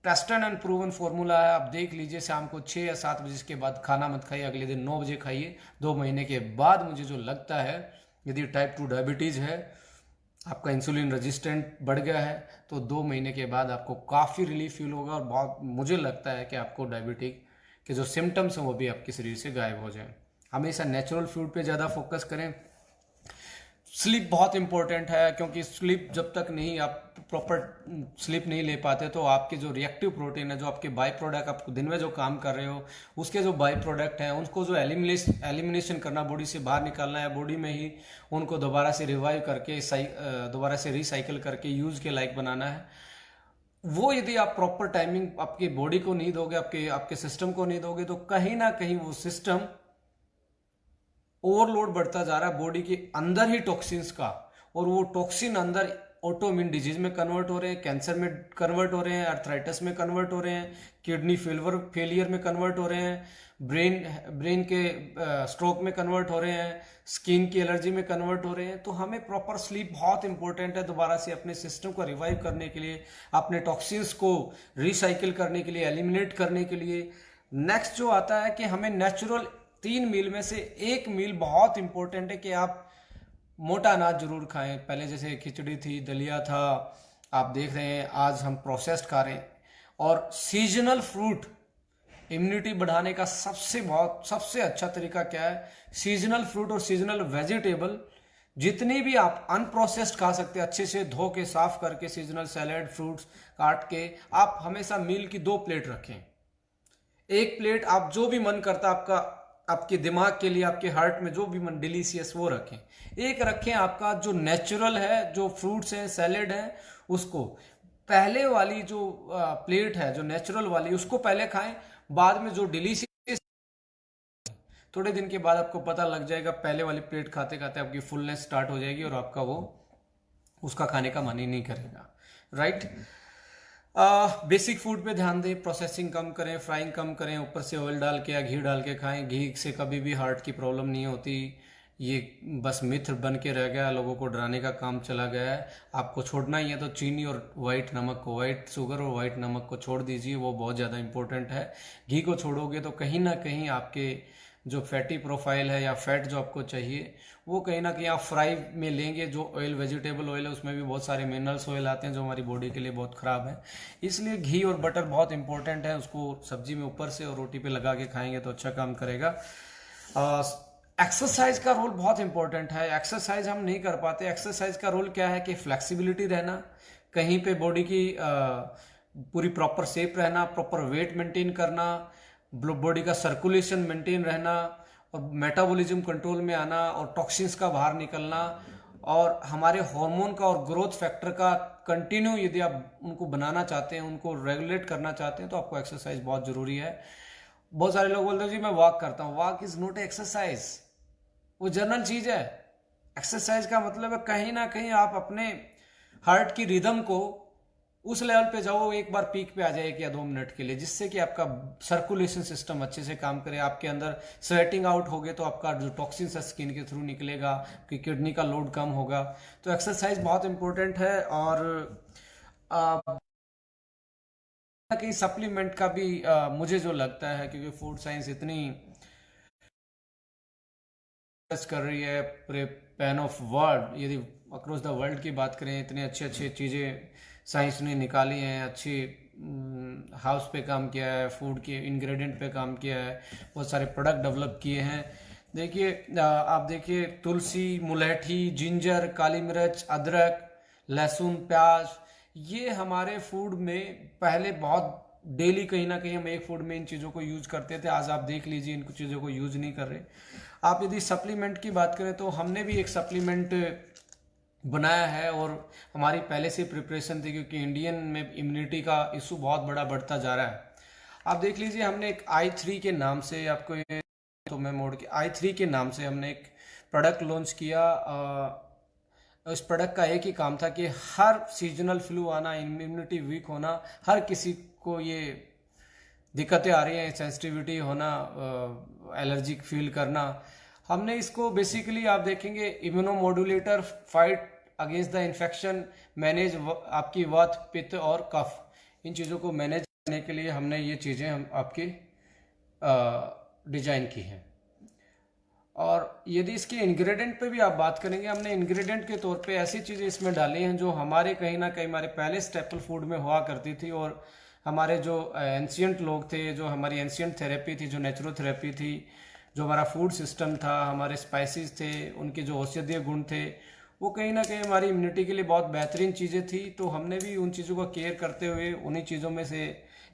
Speaker 1: टेस्टेड एंड प्रूवन फॉर्मूला है, आप देख लीजिए, शाम को 6 या 7 बजे के बाद खाना मत खाइए, अगले दिन 9 बजे खाइए। 2 महीने के बाद मुझे जो लगता है, यदि टाइप 2 डायबिटीज है, आपका इंसुलिन रेजिस्टेंट बढ़ गया है, तो 2 महीने के बाद आपको काफ़ी रिलीफ फील होगा और बहुत मुझे लगता है कि आपको डायबिटिक के जो सिम्टम्स हैं वो भी आपके शरीर से गायब हो जाएं। हमेशा नेचुरल फूड पे ज़्यादा फोकस करें। स्लीप बहुत इंपॉर्टेंट है, क्योंकि स्लीप जब तक नहीं आप प्रॉपर स्लीप नहीं ले पाते तो आपके जो रिएक्टिव प्रोटीन है, जो आपके बाई प्रोडक्ट, आप दिन में जो काम कर रहे हो उसके जो बाई प्रोडक्ट हैं, उनको जो एलिमिनेशन करना, बॉडी से बाहर निकालना है, बॉडी में ही उनको दोबारा से रिवाइव करके दोबारा से रिसाइकिल करके यूज के लायक बनाना है। वो यदि आप प्रॉपर टाइमिंग आपकी बॉडी को नहीं दोगे, आपके सिस्टम को नहीं दोगे, तो कहीं ना कहीं वो सिस्टम ओवरलोड बढ़ता जा रहा है बॉडी के अंदर ही टॉक्सिन्स का, और वो टॉक्सिन अंदर ऑटोइम्यून डिजीज में कन्वर्ट हो रहे हैं, कैंसर में कन्वर्ट हो रहे हैं, आर्थराइटिस में कन्वर्ट हो रहे हैं, किडनी फेलियर में कन्वर्ट हो रहे हैं, ब्रेन के स्ट्रोक में कन्वर्ट हो रहे हैं, स्किन की एलर्जी में कन्वर्ट हो रहे हैं। तो हमें प्रॉपर स्लीप बहुत इंपॉर्टेंट है, दोबारा से अपने सिस्टम को रिवाइव करने के लिए, अपने टॉक्सिन्स को रिसाइकिल करने के लिए, एलिमिनेट करने के लिए। नेक्स्ट जो आता है कि हमें नेचुरल 3 मील में से 1 मील बहुत इंपॉर्टेंट है कि आप मोटा अनाज जरूर खाएं। पहले जैसे खिचड़ी थी, दलिया था, आप देख रहे हैं आज हम प्रोसेस्ड खा रहे हैं। और सीजनल फ्रूट इम्यूनिटी बढ़ाने का सबसे अच्छा तरीका क्या है? सीजनल फ्रूट और सीजनल वेजिटेबल जितनी भी आप अनप्रोसेस्ड खा सकते हैं, अच्छे से धो के साफ करके सीजनल सैलेड फ्रूट्स काट के आप हमेशा मील की 2 प्लेट रखें। एक प्लेट आप जो भी मन करता आपका, आपके दिमाग के लिए, आपके हार्ट में जो भी मन डिलीशियस वो रखें। एक रखें आपका जो नेचुरल है, जो फ्रूट्स हैं सैलेड है उसको। पहले वाली जो प्लेट है जो नेचुरल वाली उसको पहले खाएं, बाद में जो डिलीशियस, थोड़े दिन के बाद आपको पता लग जाएगा, पहले वाली प्लेट खाते खाते आपकी फुलनेस स्टार्ट हो जाएगी और आपका वो उसका खाने का मन ही नहीं करेगा। राइट। बेसिक फूड पे ध्यान दें, प्रोसेसिंग कम करें, फ्राइंग कम करें, ऊपर से ऑयल डाल के या घी डाल के खाएं। घी से कभी भी हार्ट की प्रॉब्लम नहीं होती, ये बस मिथ बन के रह गया, लोगों को डराने का काम चला गया है। आपको छोड़ना ही है तो चीनी और वाइट नमक को, वाइट शुगर और वाइट नमक को छोड़ दीजिए, वो बहुत ज़्यादा इंपॉर्टेंट है। घी को छोड़ोगे तो कहीं ना कहीं आपके जो फैटी प्रोफाइल है या फैट जो आपको चाहिए वो कहीं ना कहीं आप फ्राई में लेंगे। जो ऑयल वेजिटेबल ऑयल है उसमें भी बहुत सारे मिनरल्स ऑयल आते हैं जो हमारी बॉडी के लिए बहुत ख़राब है। इसलिए घी और बटर बहुत इंपॉर्टेंट है, उसको सब्जी में ऊपर से और रोटी पे लगा के खाएंगे तो अच्छा काम करेगा। एक्सरसाइज का रोल बहुत इंपॉर्टेंट है। एक्सरसाइज हम नहीं कर पाते। एक्सरसाइज का रोल क्या है कि फ्लेक्सिबिलिटी रहना, कहीं पे बॉडी की पूरी प्रॉपर शेप रहना, प्रॉपर वेट मेंटेन करना, बॉडी का सर्कुलेशन मेंटेन रहना और मेटाबॉलिज्म कंट्रोल में आना और टॉक्सिन्स का बाहर निकलना और हमारे हार्मोन का और ग्रोथ फैक्टर का कंटिन्यू यदि आप उनको बनाना चाहते हैं, उनको रेगुलेट करना चाहते हैं तो आपको एक्सरसाइज बहुत जरूरी है। बहुत सारे लोग बोलते हैं जी मैं वॉक करता हूँ। वॉक इज नॉट एक्सरसाइज, वो जनरल चीज है। एक्सरसाइज का मतलब है कहीं ना कहीं आप अपने हार्ट की रिदम को उस लेवल पे जाओ, एक बार पीक पे आ जाए 1 या 2 मिनट के लिए, जिससे कि आपका सर्कुलेशन सिस्टम अच्छे से काम करे, आपके अंदर स्वेटिंग आउट होगे तो आपका जो टॉक्सिन्स है स्किन के थ्रू निकलेगा, कि किडनी का लोड कम होगा। तो एक्सरसाइज बहुत इंपॉर्टेंट है। और कहीं सप्लीमेंट का भी मुझे जो लगता है, क्योंकि फूड साइंस इतनी कर रही है पूरे पैन ऑफ वर्ल्ड, यदि अक्रॉस द वर्ल्ड की बात करें, इतने अच्छे अच्छे चीज़ें साइंस ने निकाली हैं, अच्छी हाउस पे काम किया है, फूड के इंग्रेडिएंट पे काम किया है, बहुत सारे प्रोडक्ट डेवलप किए हैं। देखिए आप देखिए तुलसी, मुलैठी, जिंजर, काली मिर्च, अदरक, लहसुन, प्याज, ये हमारे फूड में पहले बहुत डेली कहीं ना कहीं हम एक फूड में इन चीज़ों को यूज करते थे। आज आप देख लीजिए इन कुछ चीज़ों को यूज नहीं कर रहे। आप यदि सप्लीमेंट की बात करें तो हमने भी एक सप्लीमेंट बनाया है और हमारी पहले से प्रिपरेशन थी, क्योंकि इंडियन में इम्यूनिटी का इशू बहुत बड़ा बढ़ता जा रहा है। आप देख लीजिए हमने एक i3 के नाम से, आपको ये तो मैं मोड़ के i3 के नाम से हमने एक प्रोडक्ट लॉन्च किया। उस प्रोडक्ट का एक ही काम था कि हर सीजनल फ्लू आना, इम्यूनिटी वीक होना, हर किसी को ये दिक्कतें आ रही हैं, सेंसिटिविटी होना, एलर्जिक फील करना, हमने इसको बेसिकली आप देखेंगे immunomodulator, fight against the infection, manage आपकी वात, पित्त और कफ, इन चीज़ों को मैनेज करने के लिए हमने ये चीज़ें हम आपकी डिजाइन की हैं। और यदि इसके इंग्रेडिएंट पे भी आप बात करेंगे, हमने इंग्रेडिएंट के तौर पे ऐसी चीज़ें इसमें डाली हैं जो हमारे कहीं ना कहीं हमारे पहले स्टेपल फूड में हुआ करती थी, और हमारे जो एंशियंट लोग थे, जो हमारी एंशियंट थेरेपी थी, जो नेचुरोथेरेपी थी, जो हमारा फूड सिस्टम था, हमारे स्पाइसेस थे, उनके जो औषधीय गुण थे, वो कहीं ना कहीं हमारी इम्यूनिटी के लिए बहुत बेहतरीन चीज़ें थी। तो हमने भी उन चीज़ों का केयर करते हुए उन्हीं चीज़ों में से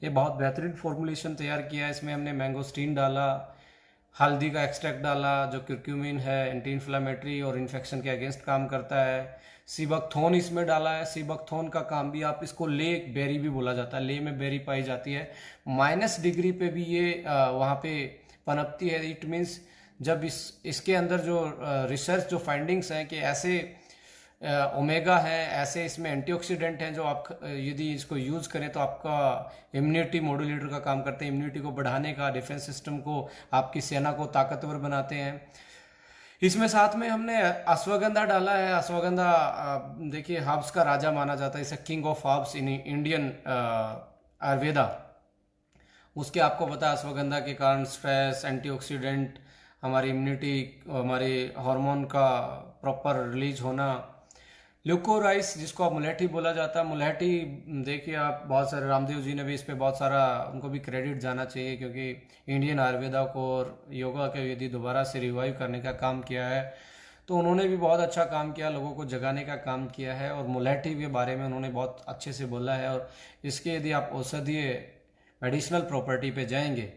Speaker 1: ये बहुत बेहतरीन फॉर्मुलेशन तैयार किया है। इसमें हमने मैंगोस्टीन डाला, हल्दी का एक्सट्रैक्ट डाला जो क्यूरक्यूमिन है, एंटी इन्फ्लामेटरी और इन्फेक्शन के अगेंस्ट काम करता है। सीबकथोन इसमें डाला है। सीबकथोन का काम भी, आप इसको ले बेरी भी बोला जाता है, ले में बेरी पाई जाती है, -डिग्री पे भी ये वहाँ पे पनपती है। इट मीन्स जब इसके अंदर जो रिसर्च जो फाइंडिंग्स हैं कि ऐसे ओमेगा है, ऐसे इसमें एंटीऑक्सीडेंट हैं जो आप यदि इसको यूज़ करें तो आपका इम्यूनिटी मॉड्यूलेटर का काम करते हैं, इम्यूनिटी को बढ़ाने का, डिफेंस सिस्टम को, आपकी सेना को ताकतवर बनाते हैं। इसमें साथ में हमने अश्वगंधा डाला है। अश्वगंधा देखिए हर्ब्स का राजा माना जाता है, इसे king of herbs in Indian Ayurveda. उसके आपको पता है अश्वगंधा के कारण स्ट्रेस, एंटीऑक्सीडेंट, हमारी इम्यूनिटी, हमारे हार्मोन का प्रॉपर रिलीज होना, ल्यूकोराइस जिसको आप मुलेठी बोला जाता है, मुलेठी देखिए आप बहुत सारे रामदेव जी ने भी इस पे बहुत सारा उनको भी क्रेडिट जाना चाहिए, क्योंकि इंडियन आयुर्वेदा को और योगा के यदि दोबारा से रिवाइव करने का काम किया है, तो उन्होंने भी बहुत अच्छा काम किया, लोगों को जगाने का काम किया है। और मुलेठी के बारे में उन्होंने बहुत अच्छे से बोला है। और इसके यदि आप औषधीय मेडिसिनल प्रॉपर्टी पे जाएंगे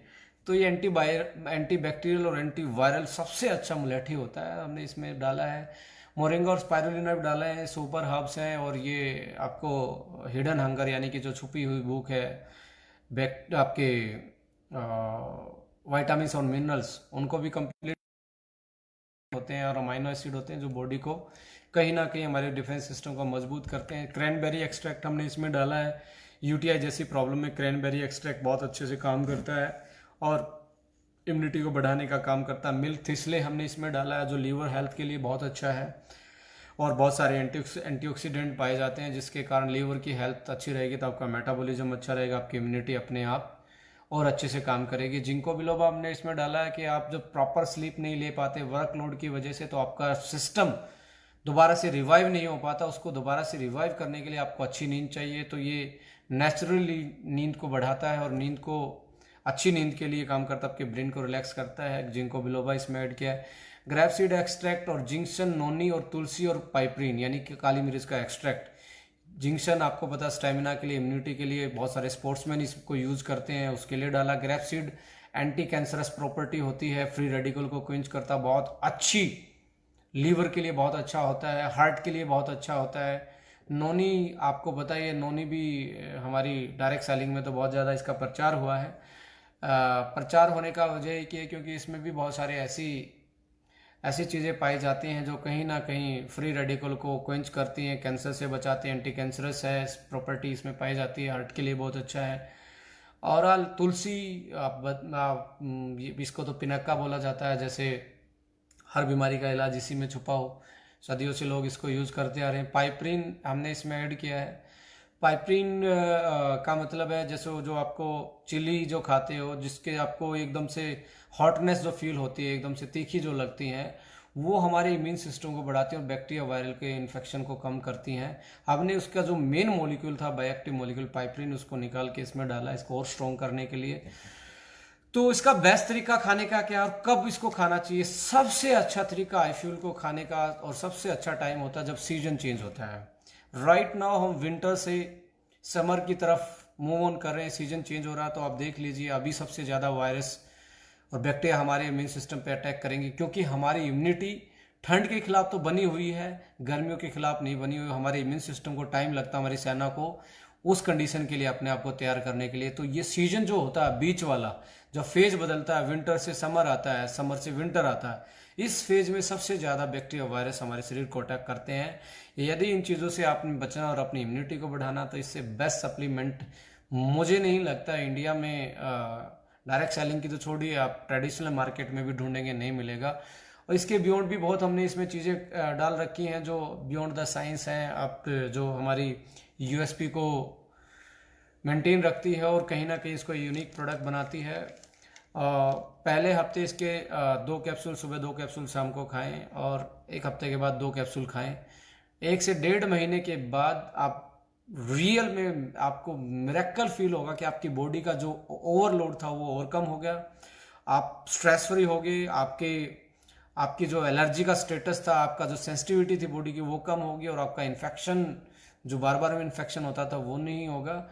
Speaker 1: तो ये एंटी बैक्टीरियल और एंटी वायरल सबसे अच्छा मुलेठी होता है। हमने इसमें डाला है मोरिंगा और स्पाइरुलिना भी डाला है, सुपर हर्ब्स हैं, और ये आपको हिडन हंगर यानी कि जो छुपी हुई भूख है, आपके विटामिन और मिनरल्स उनको भी कंप्लीट होते हैं, और अमाइनो एसिड होते हैं जो बॉडी को कहीं ना कहीं हमारे डिफेंस सिस्टम को मजबूत करते हैं। क्रैनबेरी एक्सट्रैक्ट हमने इसमें डाला है, यूटीआई जैसी प्रॉब्लम में क्रैनबेरी एक्सट्रैक्ट बहुत अच्छे से काम करता है और इम्यूनिटी को बढ़ाने का काम करता है। मिल्क थिसले हमने इसमें डाला है जो लीवर हेल्थ के लिए बहुत अच्छा है, और बहुत सारे एंटीऑक्सीडेंट पाए जाते हैं जिसके कारण लीवर की हेल्थ अच्छी रहेगी, तो आपका मेटाबॉलिज्म अच्छा रहेगा, आपकी इम्यूनिटी अपने आप और अच्छे से काम करेगी। जिंको बिलोबा हमने इसमें डाला है कि आप जब प्रॉपर स्लीप नहीं ले पाते वर्कलोड की वजह से, तो आपका सिस्टम दोबारा से रिवाइव नहीं हो पाता, उसको दोबारा से रिवाइव करने के लिए आपको अच्छी नींद चाहिए। तो ये नेचुरली नींद को बढ़ाता है और नींद को अच्छी नींद के लिए काम करता है, आपके ब्रेन को रिलैक्स करता है। जिंको बिलोबा इसमें ऐड किया है, ग्रेप सीड एक्सट्रैक्ट और जिंक्शन, नोनी और तुलसी और पाइपरीन यानी कि काली मिर्च का एक्सट्रैक्ट। जिंक्शन आपको पता स्टेमिना के लिए, इम्यूनिटी के लिए, बहुत सारे स्पोर्ट्समैन इसको यूज करते हैं, उसके लिए डाला। Grape seed anti cancerous property होती है, फ्री रेडिकल को क्विंच करता, बहुत अच्छी, लीवर के लिए बहुत अच्छा होता है, हार्ट के लिए बहुत अच्छा होता है। नोनी आपको पता ही है, नोनी भी हमारी डायरेक्ट सेलिंग में तो बहुत ज़्यादा इसका प्रचार हुआ है। प्रचार होने का वजह ये कि क्योंकि इसमें भी बहुत सारे ऐसी ऐसी चीज़ें पाई जाती हैं जो कहीं ना कहीं फ्री रेडिकल को क्वेंच करती हैं, कैंसर से बचाती हैं, एंटी कैंसरस है प्रॉपर्टी इसमें पाई जाती है, हार्ट के लिए बहुत अच्छा है। और तुलसी इसको तो पिनक्का बोला जाता है, जैसे हर बीमारी का इलाज इसी में छुपा हो, सदियों से लोग इसको यूज़ करते आ रहे हैं। पाइपरीन हमने इसमें ऐड किया है। पाइपरीन का मतलब है जैसे जो आपको चिली जो खाते हो, जिसके आपको एकदम से हॉटनेस जो फील होती है, एकदम से तीखी जो लगती हैं, वो हमारे इम्यून सिस्टम को बढ़ाती हैं और बैक्टीरिया वायरल के इन्फेक्शन को कम करती हैं। हमने उसका जो मेन मॉलिक्यूल था बायोएक्टिव मॉलिक्यूल पाइपरीन, उसको निकाल के इसमें डाला इसको और स्ट्रॉन्ग करने के लिए। तो इसका बेस्ट तरीका खाने का क्या और कब इसको खाना चाहिए? सबसे अच्छा तरीका आईफ्यूल को खाने का और सबसे अच्छा टाइम होता है जब सीजन चेंज होता है। राइट नाउ हम विंटर से समर की तरफ मूव ऑन कर रहे हैं, सीजन चेंज हो रहा है, तो आप देख लीजिए अभी सबसे ज़्यादा वायरस और बैक्टीरिया हमारे इम्यून सिस्टम पे अटैक करेंगे, क्योंकि हमारी इम्यूनिटी ठंड के खिलाफ तो बनी हुई है, गर्मियों के खिलाफ नहीं बनी हुई। हमारे इम्यून सिस्टम को टाइम लगता है, हमारी सेना को उस कंडीशन के लिए अपने आप को तैयार करने के लिए। तो ये सीजन जो होता है बीच वाला, जब फेज बदलता है, विंटर से समर आता है, समर से विंटर आता है, इस फेज में सबसे ज़्यादा बैक्टीरिया वायरस हमारे शरीर को अटैक करते हैं। यदि इन चीज़ों से आपने बचना और अपनी इम्यूनिटी को बढ़ाना, तो इससे बेस्ट सप्लीमेंट मुझे नहीं लगता इंडिया में, डायरेक्ट सेलिंग की तो छोड़िए, आप ट्रेडिशनल मार्केट में भी ढूंढेंगे नहीं मिलेगा। और इसके बियॉन्ड भी बहुत हमने इसमें चीज़ें डाल रखी हैं जो बियॉन्ड द साइंस हैं, आप जो हमारी यूएसपी को मेंटेन रखती है और कहीं ना कहीं इसको यूनिक प्रोडक्ट बनाती है। पहले हफ्ते इसके 2 कैप्सूल सुबह, 2 कैप्सूल शाम को खाएं, और 1 हफ्ते के बाद 2 कैप्सूल खाएं। 1 से 1.5 महीने के बाद आप रियल में आपको मिरेकल फील होगा कि आपकी बॉडी का जो ओवरलोड था वो ओवरकम हो गया, आप स्ट्रेस फ्री हो गए, आपकी जो एलर्जी का स्टेटस था, आपका जो सेंसिटिविटी थी बॉडी की वो कम होगी, और आपका इन्फेक्शन जो बार बार में इन्फेक्शन होता था वो नहीं होगा।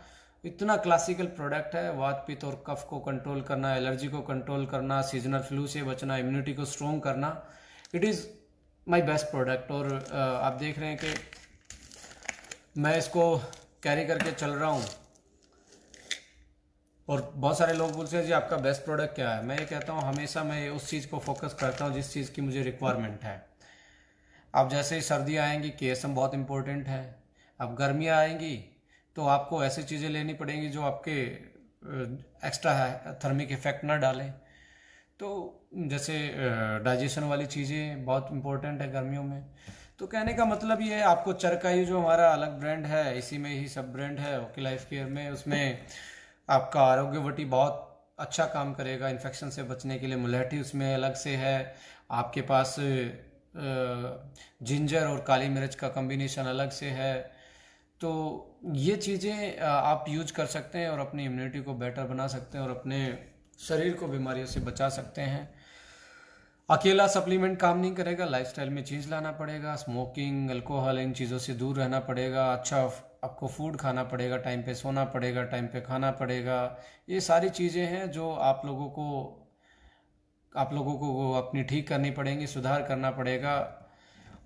Speaker 1: इतना क्लासिकल प्रोडक्ट है, वात पित्त और कफ को कंट्रोल करना, एलर्जी को कंट्रोल करना, सीजनल फ्लू से बचना, इम्यूनिटी को स्ट्रॉन्ग करना। It is my best product. और आप देख रहे हैं कि मैं इसको कैरी करके चल रहा हूँ, और बहुत सारे लोग बोलते हैं जी आपका बेस्ट प्रोडक्ट क्या है। मैं ये कहता हूँ हमेशा मैं उस चीज़ को फोकस करता हूँ जिस चीज़ की मुझे रिक्वायरमेंट है। अब जैसे ही सर्दियाँ आएंगी केएसएम बहुत इंपॉर्टेंट है, अब गर्मियाँ आएंगी तो आपको ऐसी चीज़ें लेनी पड़ेंगी जो आपके एक्स्ट्रा थर्मिक इफेक्ट ना डालें। तो जैसे डाइजेशन वाली चीज़ें बहुत इंपॉर्टेंट है गर्मियों में। तो कहने का मतलब ये है, आपको चरकाई जो हमारा अलग ब्रांड है, इसी में ही सब ब्रांड है ओके लाइफ केयर में, उसमें आपका आरोग्यवटी बहुत अच्छा काम करेगा इन्फेक्शन से बचने के लिए। मुलेठी उसमें अलग से है, आपके पास जिंजर और काली मिर्च का कॉम्बिनेशन अलग से है। तो ये चीज़ें आप यूज कर सकते हैं और अपनी इम्यूनिटी को बेटर बना सकते हैं और अपने शरीर को बीमारियों से बचा सकते हैं। अकेला सप्लीमेंट काम नहीं करेगा, लाइफस्टाइल में चेंज लाना पड़ेगा, स्मोकिंग, अल्कोहल, इन चीज़ों से दूर रहना पड़ेगा, अच्छा आपको फूड खाना पड़ेगा, टाइम पे सोना पड़ेगा, टाइम पे खाना पड़ेगा। ये सारी चीज़ें हैं जो आप लोगों को वो अपनी ठीक करनी पड़ेंगी, सुधार करना पड़ेगा।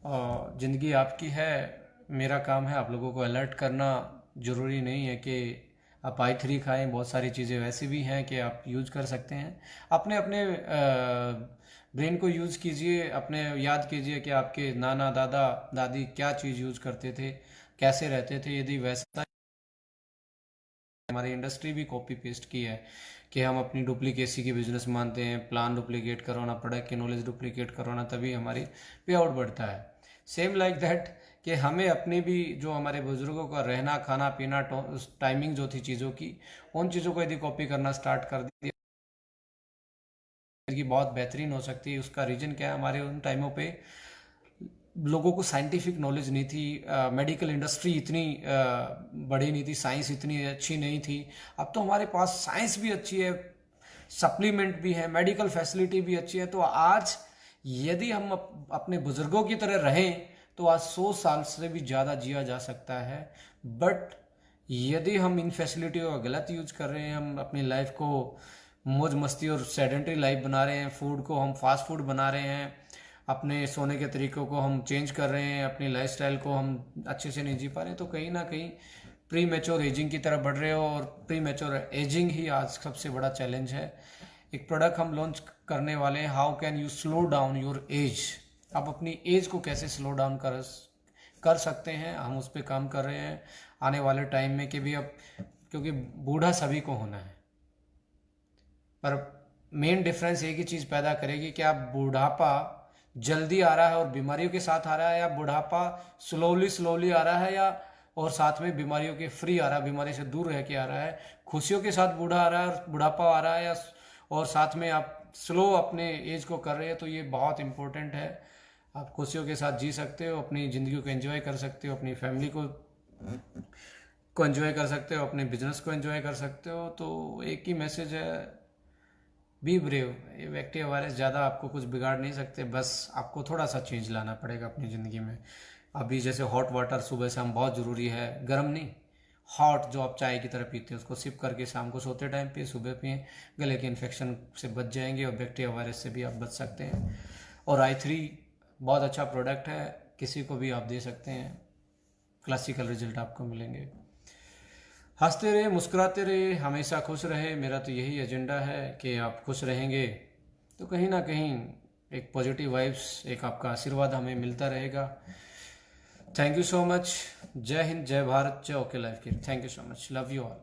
Speaker 1: और ज़िंदगी आपकी है, मेरा काम है आप लोगों को अलर्ट करना। ज़रूरी नहीं है कि आप i3 खाएं, बहुत सारी चीज़ें वैसी भी हैं कि आप यूज कर सकते हैं। अपने अपने ब्रेन को यूज़ कीजिए, अपने याद कीजिए कि आपके नाना दादा दादी क्या चीज़ यूज करते थे, कैसे रहते थे। यदि वैसा हमारी इंडस्ट्री भी कॉपी पेस्ट की है कि हम अपनी डुप्लीकेसी की बिजनेस मानते हैं, प्लान डुप्लीकेट करवाना, प्रोडक्ट की नॉलेज डुप्लीकेट करवाना, तभी हमारी पे आउट बढ़ता है। सेम लाइक दैट कि हमें अपने भी जो हमारे बुजुर्गों का रहना, खाना पीना, टाइमिंग जो थी चीज़ों की, उन चीज़ों को यदि कॉपी करना स्टार्ट कर दिया की बहुत बेहतरीन हो सकती है। उसका रीज़न क्या है, हमारे उन टाइमों पे लोगों को साइंटिफिक नॉलेज नहीं थी, मेडिकल इंडस्ट्री इतनी बड़ी नहीं थी, साइंस इतनी अच्छी नहीं थी। अब तो हमारे पास साइंस भी अच्छी है, सप्लीमेंट भी है, मेडिकल फैसिलिटी भी अच्छी है। तो आज यदि हम अपने बुजुर्गों की तरह रहें तो आज 100 साल से भी ज़्यादा जिया जा सकता है। बट यदि हम इन फैसिलिटियों का गलत यूज कर रहे हैं, हम अपनी लाइफ को मौज मस्ती और सेडेंटरी लाइफ बना रहे हैं, फूड को हम फास्ट फूड बना रहे हैं, अपने सोने के तरीकों को हम चेंज कर रहे हैं, अपनी लाइफस्टाइल को हम अच्छे से नहीं जी पा रहे हैं, तो कहीं ना कहीं प्री मैच्योर एजिंग की तरफ बढ़ रहे हो। और प्री मैच्योर एजिंग ही आज सबसे बड़ा चैलेंज है। एक प्रोडक्ट हम लॉन्च करने वाले हैं, how can you slow down your age. आप अपनी एज को कैसे स्लो डाउन कर सकते हैं, हम उस पर काम कर रहे हैं आने वाले टाइम में कि भी अब, क्योंकि बूढ़ा सभी को होना है, पर मेन डिफरेंस एक ही चीज़ पैदा करेगी कि आप बुढ़ापा जल्दी आ रहा है और बीमारियों के साथ आ रहा है, या बुढ़ापा स्लोली स्लोली आ रहा है, या और साथ में बीमारियों के फ्री आ रहा है, बीमारी से दूर रह के आ रहा है। खुशियों के साथ बूढ़ा आ रहा है और बुढ़ापा आ रहा है, या और साथ में आप स्लो अपने एज को कर रहे हैं। तो ये बहुत इंपॉर्टेंट है। आप खुशियों के साथ जी सकते हो, अपनी ज़िंदगी को एंजॉय कर सकते हो, अपनी फैमिली को एंजॉय कर सकते हो, अपने बिजनेस को एंजॉय कर सकते हो। तो एक ही मैसेज है, बी ब्रेव। ये बैक्टीरिया वायरस ज़्यादा आपको कुछ बिगाड़ नहीं सकते, बस आपको थोड़ा सा चेंज लाना पड़ेगा अपनी ज़िंदगी में। अभी जैसे हॉट वाटर सुबह शाम बहुत ज़रूरी है, गर्म नहीं, हॉट जो आप चाय की तरह पीते हैं उसको सिप करके शाम को सोते टाइम पे, सुबह पिए, गले के इन्फेक्शन से बच जाएंगे और बैक्टीरिया वायरस से भी आप बच सकते हैं। और i3 बहुत अच्छा प्रोडक्ट है, किसी को भी आप दे सकते हैं, क्लासिकल रिजल्ट आपको मिलेंगे। हंसते रहे, मुस्कुराते रहे, हमेशा खुश रहे। मेरा तो यही एजेंडा है कि आप खुश रहेंगे तो कहीं ना कहीं एक पॉजिटिव वाइब्स, एक आपका आशीर्वाद हमें मिलता रहेगा। Thank you so much. जय हिंद, जय भारत, जय ओके लाइफ की। Thank you so much, love you all.